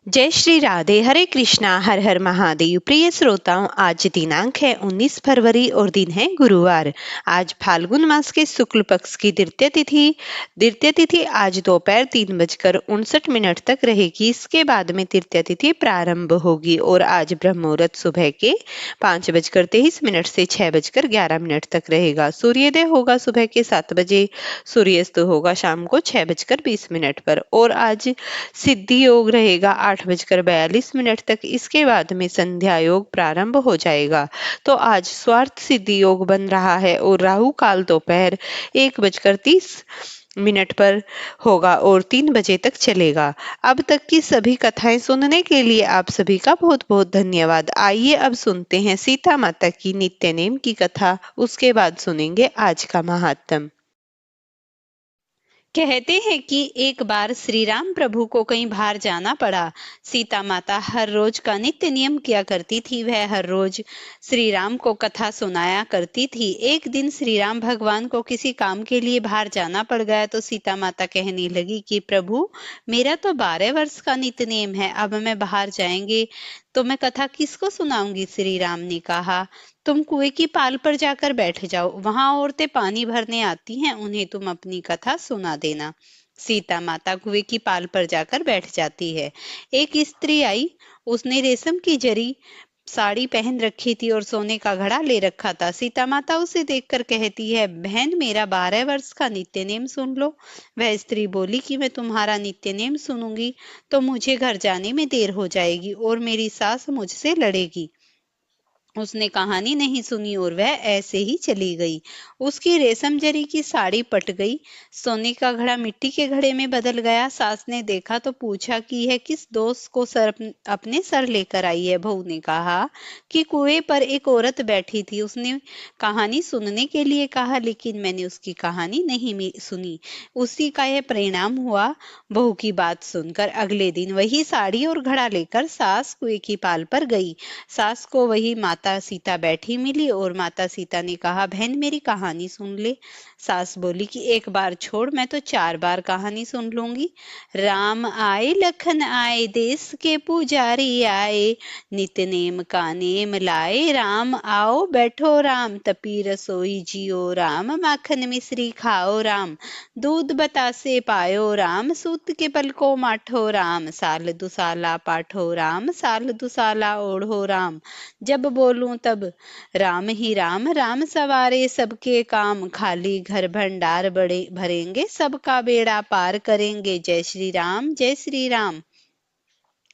जय श्री राधे। हरे कृष्णा। हर हर महादेव। प्रिय श्रोताओं, आज दिनांक है 19 फरवरी और दिन है गुरुवार। आज फाल्गुन मास के शुक्ल पक्ष की द्वितीय तिथि आज दोपहर 3:59 तक रहेगी। इसके बाद में तृतीय तिथि प्रारंभ होगी और आज ब्रह्म मुहूर्त सुबह के 5:23 से 6:11 तक रहेगा। सूर्योदय होगा सुबह के 7 बजे, सूर्यास्त होगा शाम को 6:20 पर और आज सिद्धि योग रहेगा 8:42 तक। इसके बाद में संध्या योग प्रारंभ हो जाएगा। तो आज स्वार्थ सिद्धि योग बन रहा है और राहु काल दोपहर 1:30 पर होगा और 3 बजे तक चलेगा। अब तक की सभी कथाएं सुनने के लिए आप सभी का बहुत बहुत धन्यवाद। आइए अब सुनते हैं सीता माता की नित्य नेम की कथा। उसके बाद सुनेंगे आज का महात्म। कहते हैं कि एक बार श्री राम प्रभु को कहीं बाहर जाना पड़ा। सीता माता हर रोज का नित्य नियम किया करती थी। वह हर रोज श्री राम को कथा सुनाया करती थी। एक दिन श्री राम भगवान को किसी काम के लिए बाहर जाना पड़ गया तो सीता माता कहने लगी कि प्रभु, मेरा तो 12 वर्ष का नित्य नियम है, अब मैं बाहर जाएंगे तो मैं कथा किसको सुनाऊंगी। श्री राम ने कहा, तुम कुएं की पाल पर जाकर बैठ जाओ, वहां औरतें पानी भरने आती हैं, उन्हें तुम अपनी कथा सुना देना। सीता माता कुएं की पाल पर जाकर बैठ जाती है। एक स्त्री आई, उसने रेशम की जरी साड़ी पहन रखी थी और सोने का घड़ा ले रखा था। सीता माता उसे देखकर कहती है, बहन, मेरा 12 वर्ष का नित्य नेम सुन लो। वह स्त्री बोली कि मैं तुम्हारा नित्य नेम सुनूंगी तो मुझे घर जाने में देर हो जाएगी और मेरी सास मुझसे लड़ेगी। उसने कहानी नहीं सुनी और वह ऐसे ही चली गई। उसकी रेशम जरी की साड़ी पट गई, सोने का घड़ा मिट्टी के घड़े में बदल गया। सास ने देखा तो पूछा कि यह किस दोस्त को अपने सर लेकर आई है। बहू ने कहा कि कुएं पर एक औरत बैठी थी, उसने कहानी सुनने के लिए कहा, लेकिन मैंने उसकी कहानी नहीं सुनी। उसी का यह परिणाम हुआ। बहू की बात सुनकर अगले दिन वही साड़ी और घड़ा लेकर सास कुएं की पाल पर गई। सास को वही माता सीता बैठी मिली और माता सीता ने कहा, बहन, मेरी कहानी सुन ले। सास बोली कि एक बार छोड़, मैं तो 4 बार कहानी सुन लूंगी। राम आए, लखन आए, देश के पुजारी आए, नित्य नेम का नेम लाए, राम आओ बैठो राम, तपी रसोई जियो राम, माखन मिश्री खाओ राम, दूध बतासे पायो राम, सूत के पल को माठो राम, साल दुसाला पाठो राम, साल दुसाला ओढ़ो राम, जब बोलूं तब राम ही राम, राम सवारे सबके काम, खाली घर भंडार बड़े भरेंगे, सबका बेड़ा पार करेंगे, जय श्री राम, जय श्री राम।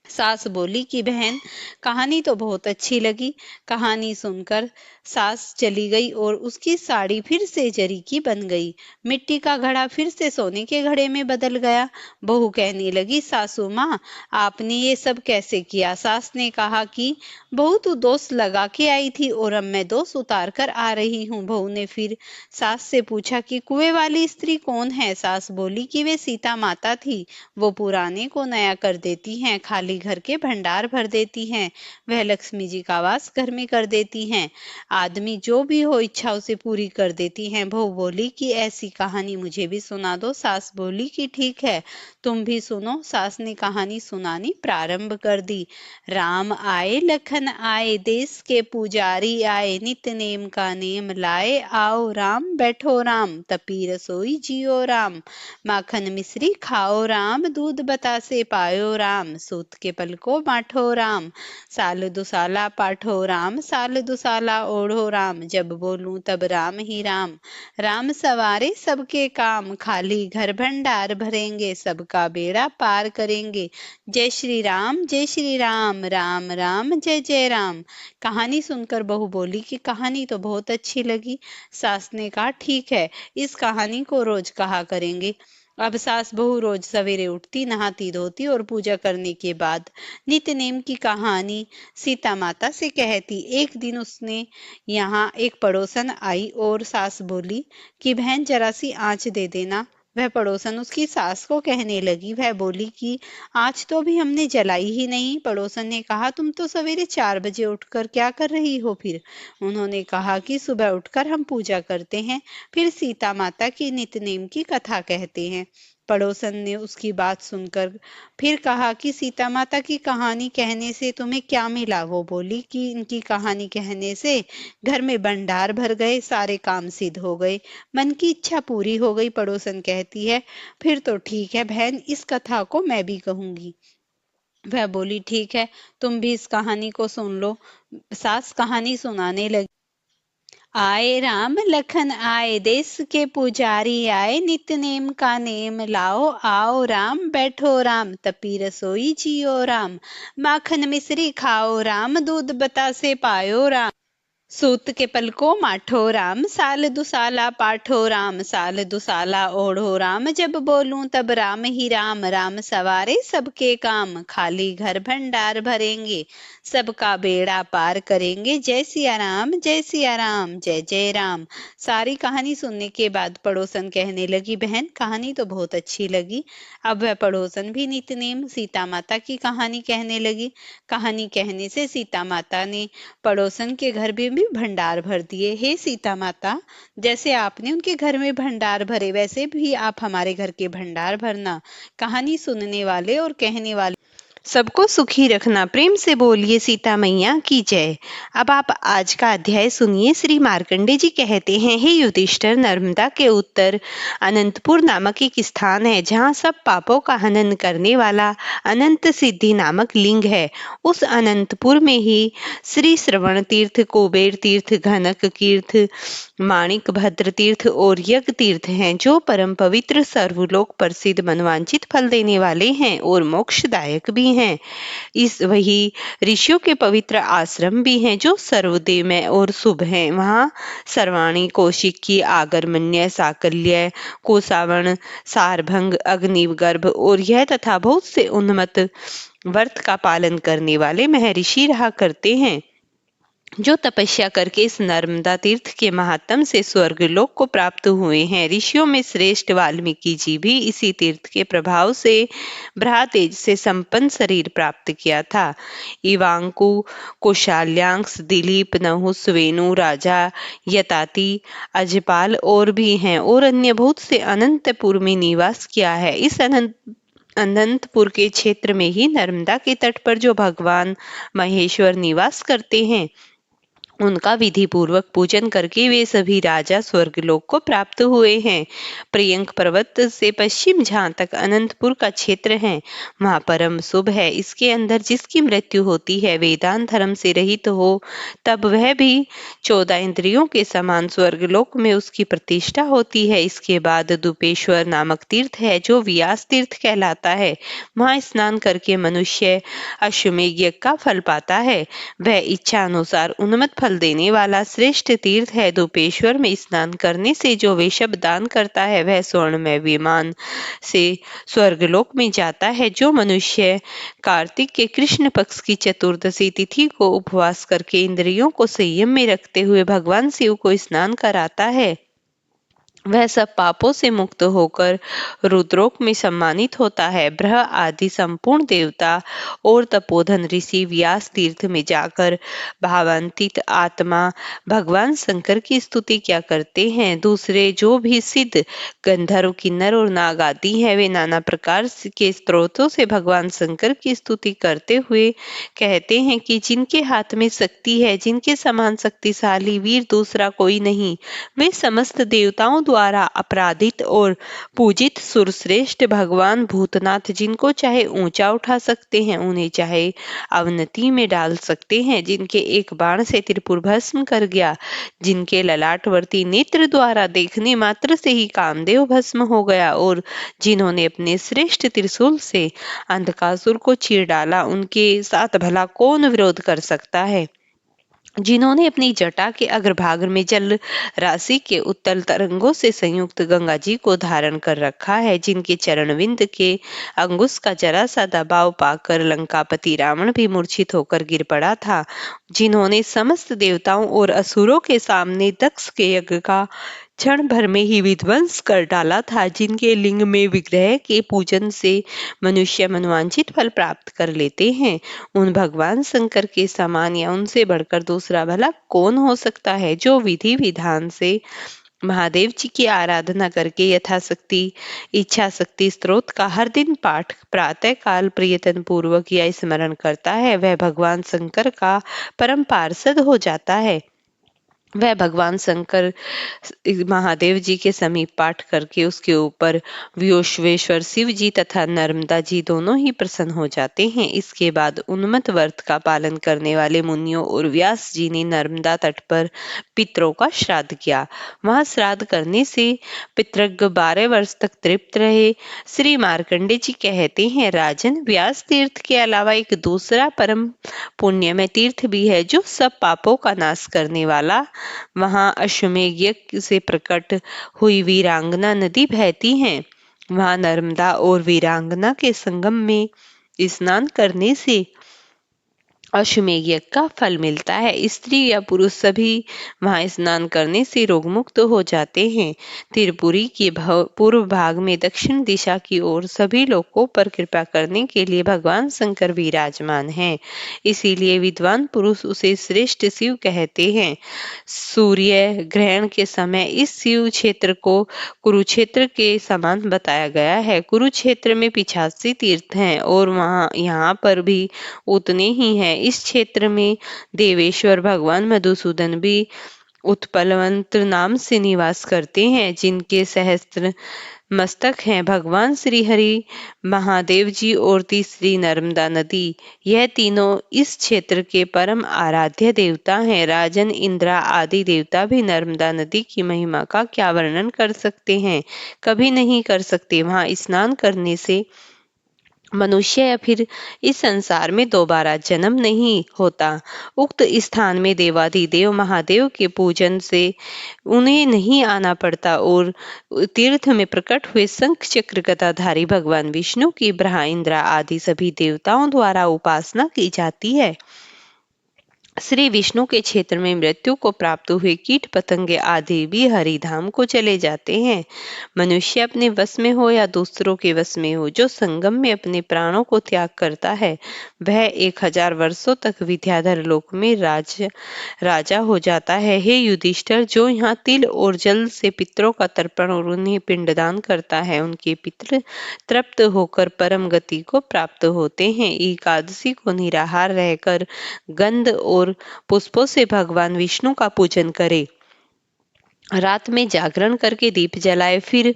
सास बोली कि बहन, कहानी तो बहुत अच्छी लगी। कहानी सुनकर सास चली गई और उसकी साड़ी फिर से जरी की बन गई, मिट्टी का घड़ा फिर से सोने के घड़े में बदल गया। बहू कहने लगी, सासू माँ, आपने ये सब कैसे किया। सास ने कहा कि बहू, तू दोष लगा के आई थी और अब मैं दोष उतार कर आ रही हूँ। बहू ने फिर सास से पूछा कि कुएं वाली स्त्री कौन है। सास बोली कि वे सीता माता थी, वो पुराने को नया कर देती हैं, खाली घर के भंडार भर देती हैं, वह लक्ष्मी जी का वास घर में कर देती हैं, आदमी जो भी हो इच्छा उसे पूरी कर देती हैं। बहू बोली कि ऐसी कहानी मुझे भी सुना दो। सास बोली कि ठीक है, तुम भी सुनो। सास ने कहानी सुनानी प्रारंभ कर दी। राम आए, लखन आए, देश के पुजारी आए, नित्य नेम का नेम लाए, आओ राम बैठो राम, तपी रसोई जियो राम, माखन मिश्री खाओ राम, दूध बतासे पायो राम, सूत के पल को बांटो राम, साल दुसाला पाठो राम, साल दुसाला ओढ़ो राम, जब बोलूं तब राम ही राम, राम सवारे सबके काम, खाली घर भंडार भरेंगे, सबका बेड़ा पार करेंगे, जय श्री राम, जय श्री राम, राम राम जय जय राम। कहानी सुनकर बहू बोली कि कहानी तो बहुत अच्छी लगी। सास ने कहा, ठीक है, इस कहानी को रोज कहा करेंगे। अब सास बहू रोज सवेरे उठती, नहाती धोती और पूजा करने के बाद नित्य नेम की कहानी सीता माता से कहती। एक दिन उसने यहाँ एक पड़ोसन आई और सास बोली कि बहन, जरा सी आंच दे देना। वह पड़ोसन उसकी सास को कहने लगी। वह बोली कि आज तो भी हमने जलाई ही नहीं। पड़ोसन ने कहा, तुम तो सवेरे 4 बजे उठकर क्या कर रही हो फिर। उन्होंने कहा कि सुबह उठकर हम पूजा करते हैं, फिर सीता माता की नित्य नेम की कथा कहते हैं। पड़ोसन ने उसकी बात सुनकर फिर कहा कि सीता माता की कहानी कहने से तुम्हें क्या मिला। वो बोली कि इनकी कहानी कहने से घर में भंडार भर गए, सारे काम सिद्ध हो गए, मन की इच्छा पूरी हो गई। पड़ोसन कहती है फिर तो ठीक है बहन, इस कथा को मैं भी कहूंगी। वह बोली ठीक है, तुम भी इस कहानी को सुन लो। सास कहानी सुनाने लगी। आए राम लखन आए, देश के पुजारी आए, नित्य नेम का नेम लाओ। आओ राम बैठो राम, तपी रसोई जियो राम, माखन मिश्री खाओ राम, दूध बतासे पायो राम। सूत के पलको माठो राम, साल दुसाला पाठो राम, साल दुसाला ओढ़ो राम, जब बोलूं तब राम ही राम। राम सवारे सबके काम, खाली घर भंडार भरेंगे, सबका बेड़ा पार करेंगे। जय सिया राम, जय सिया राम, जय जय राम। सारी कहानी सुनने के बाद पड़ोसन कहने लगी बहन कहानी तो बहुत अच्छी लगी। अब वह पड़ोसन भी नित्यनेम सीता माता की कहानी कहने लगी। कहानी कहने से सीता माता ने पड़ोसन के घर में भी भंडार भर दिए। हे सीता माता, जैसे आपने उनके घर में भंडार भरे वैसे भी आप हमारे घर के भंडार भरना। कहानी सुनने वाले और कहने वाले सबको सुखी रखना। प्रेम से बोलिए सीता मैया की जय। अब आप आज का अध्याय सुनिए। श्री मार्कंडे जी कहते हैं, हे युधिष्ठिर, नर्मदा के उत्तर अनंतपुर नामक एक स्थान है जहाँ सब पापों का हनन करने वाला अनंत सिद्धि नामक लिंग है। उस अनंतपुर में ही श्री श्रवण तीर्थ, कुबेर तीर्थ, घनक तीर्थ, माणिक भद्र तीर्थ और यज्ञ तीर्थ हैं, जो परम पवित्र, सर्वलोक प्रसिद्ध, मनवांचित फल देने वाले हैं और मोक्षदायक भी हैं। इस वही ऋषियों के पवित्र आश्रम भी हैं, जो सर्वदेवमय और शुभ हैं। वहाँ सर्वाणी, कौशिकी, आगरमन्य, साकल्य, कोसावण, सारभंग, अग्निगर्भ और यह तथा बहुत से उन्मत्त व्रत का पालन करने वाले महर्षि रहा करते हैं, जो तपस्या करके इस नर्मदा तीर्थ के महात्म से स्वर्गलोक को प्राप्त हुए हैं। ऋषियों में श्रेष्ठ वाल्मीकि जी भी इसी तीर्थ के प्रभाव से ब्रह्मतेज से संपन्न शरीर प्राप्त किया था। इवांकु, कौशल्याक्ष, दिलीप, नहुस, वेणु, राजा यताति, अजपाल और भी हैं, और अन्य बहुत से अनंतपुर में निवास किया है। इस अनंतपुर के क्षेत्र में ही नर्मदा के तट पर जो भगवान महेश्वर निवास करते हैं, उनका विधि पूर्वक पूजन करके वे सभी राजा स्वर्गलोक को प्राप्त हुए हैं। प्रियंक पर्वत से पश्चिम जहाँ तक अनंतपुर का क्षेत्र है, वहाँ परम शुभ है। इसके अंदर जिसकी मृत्यु होती है, वेदांत धर्म से रहित हो, तब वह भी 14 इंद्रियों के समान स्वर्गलोक में उसकी प्रतिष्ठा होती है। इसके बाद दुपेश्वर नामक तीर्थ है, जो व्यास तीर्थ कहलाता है। वहाँ स्नान करके मनुष्य अश्वमेध यज्ञ का फल पाता है। वह इच्छा अनुसार उन्मत्त फल देने वाला श्रेष्ठ तीर्थ है। दुपेश्वर में स्नान करने से जो वैष्णव दान करता है, वह स्वर्णमय विमान से स्वर्गलोक में जाता है। जो मनुष्य कार्तिक के कृष्ण पक्ष की चतुर्दशी तिथि को उपवास करके इंद्रियों को संयम में रखते हुए भगवान शिव को स्नान कराता है, वह सब पापों से मुक्त होकर रुद्रलोक में सम्मानित होता है। ब्रह्म आदि संपूर्ण देवता और तपोधन ऋषि व्यास तीर्थ में जाकर भावान्वित आत्मा भगवान शंकर की स्तुति क्या करते हैं। दूसरे जो भी सिद्ध, गंधर्व, किन्नर और नाग आदि हैं, वे नाना प्रकार के स्त्रोतों से भगवान शंकर की स्तुति करते हुए कहते हैं कि जिनके हाथ में शक्ति है, जिनके समान शक्तिशाली वीर दूसरा कोई नहीं, वे समस्त देवताओं द्वारा अपराधित और पूजित सुरश्रेष्ठ भगवान भूतनाथ, जिनको चाहे ऊंचा उठा सकते हैं, उन्हें चाहे अवनति में डाल सकते हैं, जिनके एक बाण से त्रिपुर भस्म कर गया, जिनके ललाटवर्ती नेत्र द्वारा देखने मात्र से ही कामदेव भस्म हो गया, और जिन्होंने अपने श्रेष्ठ त्रिशूल से अंधकासुर को चीर डाला, उनके साथ भला कौन विरोध कर सकता है। जिन्होंने अपनी जटा के अग्रभाग में जल राशि के उत्तल तरंगों से संयुक्त गंगा जी को धारण कर रखा है, जिनके चरणविंद के अंगुश का जरा सा दबाव पाकर लंकापति रावण भी मूर्छित होकर गिर पड़ा था, जिन्होंने समस्त देवताओं और असुरों के सामने दक्ष के यज्ञ का क्षण भर में ही विध्वंस कर डाला था, जिनके लिंग में विग्रह के पूजन से मनुष्य मनवांछित फल प्राप्त कर लेते हैं, उन भगवान शंकर के समान या उनसे बढ़कर दूसरा भला कौन हो सकता है, जो विधि विधान से महादेव जी की आराधना करके यथाशक्ति इच्छा शक्ति स्त्रोत का हर दिन पाठ प्रातः काल प्रयत्न पूर्वक या स्मरण करता है, वह भगवान शंकर का परम पार्षद हो जाता है। वह भगवान शंकर महादेव जी के समीप पाठ करके उसके ऊपर विश्वेश्वर शिव जी तथा नर्मदा जी दोनों ही प्रसन्न हो जाते हैं। इसके बाद उन्मत्त व्रत का पालन करने वाले मुनियों और व्यास जी ने नर्मदा तट पर पितरों का श्राद्ध किया। वहां श्राद्ध करने से पितृज्ञ 12 वर्ष तक तृप्त रहे। श्री मार्कंडे जी कहते हैं, राजन, व्यास तीर्थ के अलावा एक दूसरा परम पुण्यमय तीर्थ भी है जो सब पापों का नाश करने वाला। वहां अश्वमेध यज्ञ से प्रकट हुई वीरांगना नदी बहती है। वहां नर्मदा और वीरांगना के संगम में स्नान करने से अश्वमेध यज्ञ का फल मिलता है। स्त्री या पुरुष सभी वहां स्नान करने से रोग मुक्त हो जाते हैं। त्रिपुरी के पूर्व भाग में दक्षिण दिशा की ओर सभी लोगों पर कृपा करने के लिए भगवान शंकर विराजमान हैं। इसीलिए विद्वान पुरुष उसे श्रेष्ठ शिव कहते हैं। सूर्य ग्रहण के समय इस शिव क्षेत्र को कुरुक्षेत्र के समान बताया गया है। कुरुक्षेत्र में 85 तीर्थ हैं और यहाँ पर भी उतने ही हैं। इस क्षेत्र में देवेश्वर भगवान मधुसूदन भी उत्पलवंत नाम से निवास करते हैं, जिनके सहस्त्र मस्तक हैं। भगवान श्री हरि, महादेव जी और तीसरी नर्मदा नदी, यह तीनों इस क्षेत्र के परम आराध्य देवता हैं। राजन, इंद्रा आदि देवता भी नर्मदा नदी की महिमा का क्या वर्णन कर सकते हैं? कभी नहीं कर सकते। वहां स्नान करने से मनुष्य या फिर इस संसार में दोबारा जन्म नहीं होता। उक्त स्थान में देवाधिदेव महादेव के पूजन से उन्हें नहीं आना पड़ता और तीर्थ में प्रकट हुए शंख चक्र गदाधारी भगवान विष्णु की ब्रह्मा इंद्र आदि सभी देवताओं द्वारा उपासना की जाती है। श्री विष्णु के क्षेत्र में मृत्यु को प्राप्त हुए कीट पतंगे आदि भी हरिधाम को चले जाते हैं। मनुष्य अपने वश में हो या दूसरों के वश में हो, जो संगम में अपने प्राणों को त्याग करता है, वह 1000 वर्षों तक विद्याधर लोक में राजा हो जाता है। हे युधिष्ठिर, जो यहाँ तिल और जल से पितरों का तर्पण और उन्हें पिंडदान करता है, उनके पितर तृप्त होकर परम गति को प्राप्त होते हैं। एकादशी को निराहार रहकर गंध और पुष्पों से भगवान विष्णु का पूजन करे। रात में जागरण करके दीप जलाए, फिर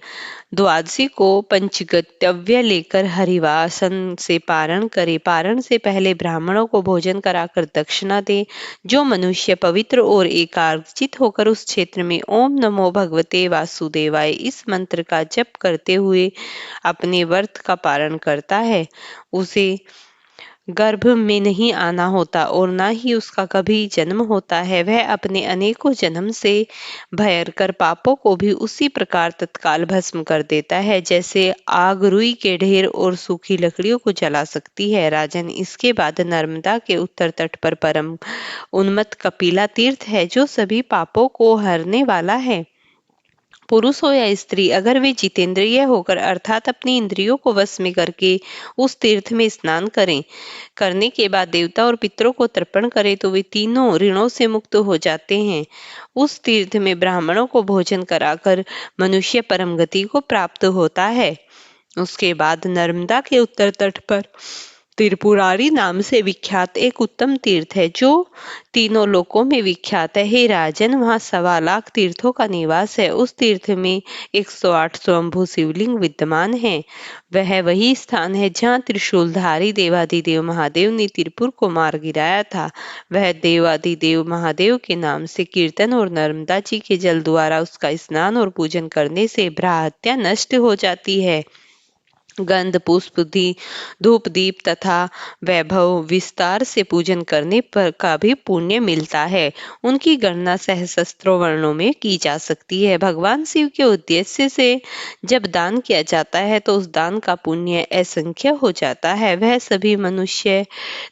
द्वादशी को पंचगव्य लेकर हरिवासन से पारण करे। पारण से पहले ब्राह्मणों को भोजन कराकर दक्षिणा दे। जो मनुष्य पवित्र और एकाग्रचित होकर उस क्षेत्र में ओम नमो भगवते वासुदेवाय इस मंत्र का जप करते हुए अपने व्रत का पारण करता है, उसे गर्भ में नहीं आना होता और न ही उसका कभी जन्म होता है। वह अपने अनेकों जन्म से भयंकर पापों को भी उसी प्रकार तत्काल भस्म कर देता है, जैसे आग रुई के ढेर और सूखी लकड़ियों को जला सकती है। राजन, इसके बाद नर्मदा के उत्तर तट पर परम उन्मत्त कपिला तीर्थ है, जो सभी पापों को हरने वाला है। पुरुष हो या स्त्री, अगर वे जितेंद्रिय होकर अर्थात अपनी इंद्रियों को वश में करके उस तीर्थ में स्नान करने के बाद देवता और पितरों को तर्पण करें, तो वे तीनों ऋणों से मुक्त हो जाते हैं। उस तीर्थ में ब्राह्मणों को भोजन कराकर मनुष्य परम गति को प्राप्त होता है। उसके बाद नर्मदा के उत्तर तट पर त्रिपुरारी नाम से विख्यात एक उत्तम तीर्थ है, जो तीनों लोकों में विख्यात है। हे राजन, वहाँ 1.25 लाख तीर्थों का निवास है। उस तीर्थ में 108 स्वयंभू शिवलिंग विद्यमान है। वह वही स्थान है जहाँ त्रिशूलधारी देवाधिदेव महादेव ने त्रिपुर को मार गिराया था। वह देवाधिदेव महादेव के नाम से कीर्तन और नर्मदा जी के जल द्वारा उसका स्नान और पूजन करने से भ्राहत्या नष्ट हो जाती है। गंध पुष्प धूप दीप तथा वैभव विस्तार से पूजन करने पर का भी पुण्य मिलता है। उनकी गणना सहस्त्रों वर्णों में की जा सकती है। भगवान शिव के उद्देश्य से जब दान किया जाता है तो उस दान का पुण्य असंख्य हो जाता है। वह सभी मनुष्य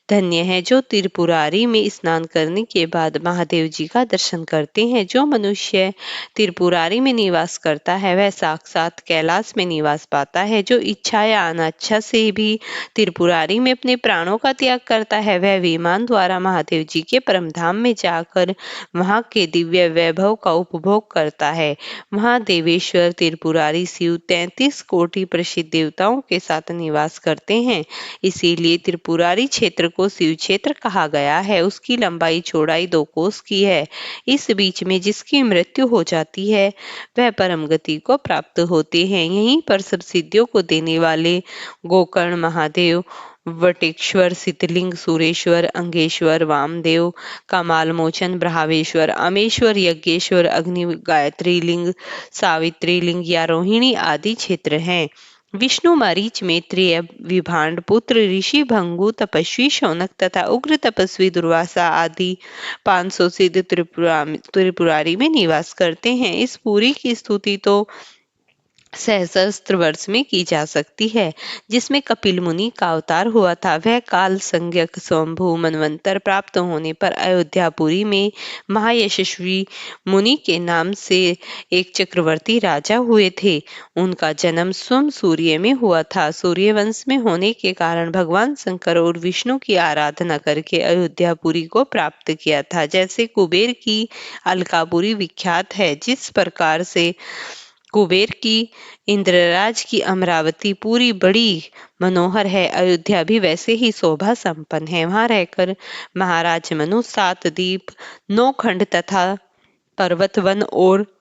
धन्य है जो त्रिपुरारी में स्नान करने के बाद महादेव जी का दर्शन करते हैं। जो मनुष्य त्रिपुरारी में निवास करता है, वह साक्षात कैलाश में निवास पाता है। जो इच्छा अच्छा या अनच्छा से भी त्रिपुरारी में अपने प्राणों का त्याग करता है, वह विमान द्वारा महादेव जी के परमधाम में जाकर वहां के दिव्य वैभव का उपभोग करता है। वहां देवेश्वर त्रिपुरारी शिव 33 कोटि प्रसिद्ध देवताओं के साथ निवास करते हैं, इसीलिए त्रिपुरारी क्षेत्र को शिव क्षेत्र कहा गया है। उसकी लंबाई चौड़ाई 2 कोस की है। इस बीच में जिसकी मृत्यु हो जाती है वह परम गति को प्राप्त होते हैं। यहीं पर सब सिद्धियों को देने वाले गोकर्ण महादेव, वटेश्वर, सिद्धलिंग, सुरेश्वर, अंगेश्वर, वामदेव, कमाल मोचन, ब्रहावेश्वर, अमेश्वर, यज्ञेश्वर, अग्नि गायत्री लिंग, सावित्री लिंग या रोहिणी आदि क्षेत्र हैं। विष्णु, मरीच, मैत्रेय, विभांड पुत्र ऋषि भंगु, तपस्वी शौनक तथा उग्र तपस्वी दुर्वासा आदि 500 सिद्ध त्रिपुरारी में निवास करते हैं। इस पुरी की स्तुति तो सहस्त्र वर्ष में की जा सकती है, जिसमें कपिल मुनि का अवतार हुआ था। वह काल संज्ञक स्वयंभू मनवंतर प्राप्त होने पर अयोध्यापुरी में महायशस्वी मुनि के नाम से एक चक्रवर्ती राजा हुए थे। उनका जन्म स्वयं सूर्य में हुआ था। सूर्यवंश में होने के कारण भगवान शंकर और विष्णु की आराधना करके अयोध्यापुरी को प्राप्त किया था। जैसे कुबेर की अलकापुरी विख्यात है, जिस प्रकार से कुबेर की इंद्रराज की अमरावती पूरी बड़ी मनोहर है, अयोध्या भी वैसे ही शोभा संपन्न है। वहां रहकर महाराज मनु 7 द्वीप, 9 खंड तथा पर्वत वन और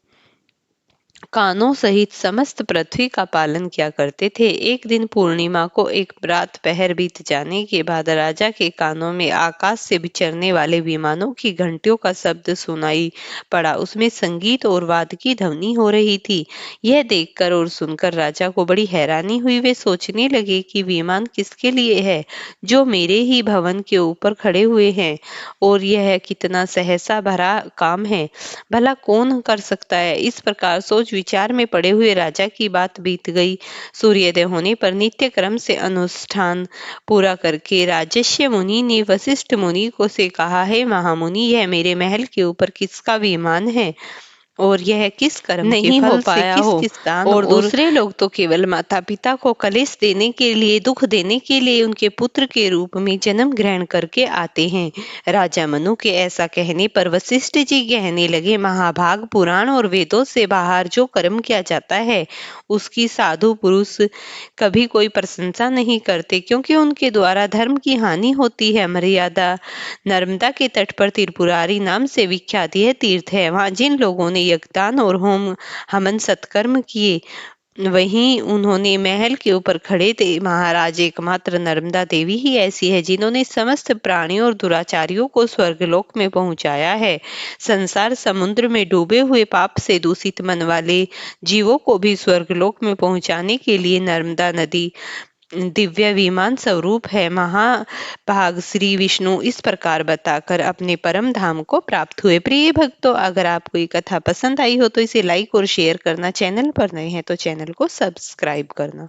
कानों सहित समस्त पृथ्वी का पालन किया करते थे। एक दिन पूर्णिमा को एक रात पहर बीत जाने के बाद राजा के कानों में आकाश से विचरने वाले विमानों की घंटियों का शब्द सुनाई पड़ा। उसमें संगीत और वाद्य की ध्वनि हो रही थी। यह देखकर और सुनकर राजा को बड़ी हैरानी हुई। वे सोचने लगे कि विमान किसके लिए है जो मेरे ही भवन के ऊपर खड़े हुए हैं, और यह कितना सहसा भरा काम है, भला कौन कर सकता है। इस प्रकार सोच विचार में पड़े हुए राजा की बात बीत गई। सूर्योदय होने पर नित्य क्रम से अनुष्ठान पूरा करके राजर्षि मुनि ने वशिष्ठ मुनि को से कहा, है महामुनि, यह मेरे महल के ऊपर किसका विमान है और यह किस कर्म नहीं हो पाया हो, और दूसरे लोग तो केवल माता पिता को कलेश देने के लिए, दुख देने के लिए उनके पुत्र के रूप में जन्म ग्रहण करके आते हैं। राजा मनु के ऐसा कहने पर वशिष्ठ जी कहने लगे, महाभाग, पुराण और वेदों से बाहर जो कर्म किया जाता है उसकी साधु पुरुष कभी कोई प्रशंसा नहीं करते, क्योंकि उनके द्वारा धर्म की हानि होती है। मर्यादा नर्मदा के तट पर त्रिपुरारी नाम से विख्यात यह तीर्थ है। वहां जिन लोगों ने यज्ञदान और होम हवन सत्कर्म किए, वहीं उन्होंने महल के ऊपर खड़े थे। महाराज, एकमात्र नर्मदा देवी ही ऐसी है जिन्होंने समस्त प्राणियों और दुराचारियों को स्वर्गलोक में पहुंचाया है। संसार समुद्र में डूबे हुए पाप से दूषित मन वाले जीवों को भी स्वर्गलोक में पहुंचाने के लिए नर्मदा नदी दिव्य विमान स्वरूप है। महाभाग श्री विष्णु इस प्रकार बताकर अपने परम धाम को प्राप्त हुए। प्रिय भक्तों, अगर आपको ये कथा पसंद आई हो तो इसे लाइक और शेयर करना, चैनल पर नए हैं तो चैनल को सब्सक्राइब करना।